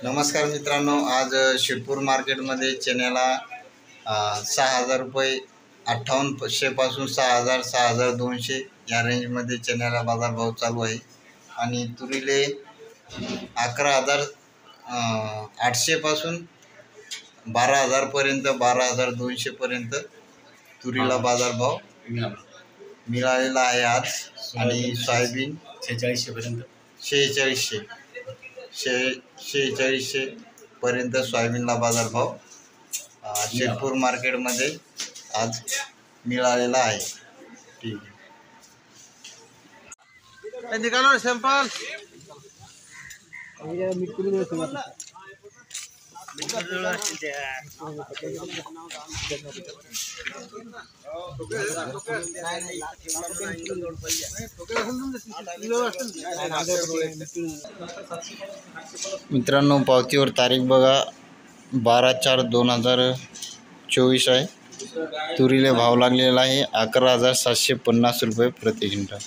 नमस्कार मित्रांनो, आज शिरपूर मार्केटमध्ये चण्याला 6,000 रुपये 5800 पासून 6,000 6,200 या रेंजमध्ये चण्याला बाजारभाव चालू आहे। आणि तुरीले 11,800 पासून 12,000 पर्यंत 12,200 पर्यंत तुरीला बाजारभाव मिळालेला आहे आज। आणि सोयाबीन 4600 पर्यंत 4600 पर्यंत सोयाबीनला बाजारभाव शिरपूर मार्केटमध्ये आज मिळालेला आहे। ठीक आहे, निकालो सॅम्पल। मित्रांनो, पावतीवर तारीख बघा 12/4/2024 आहे। तुरीले भाव लागलेला आहे 11,750 रुपये प्रति क्विंटल।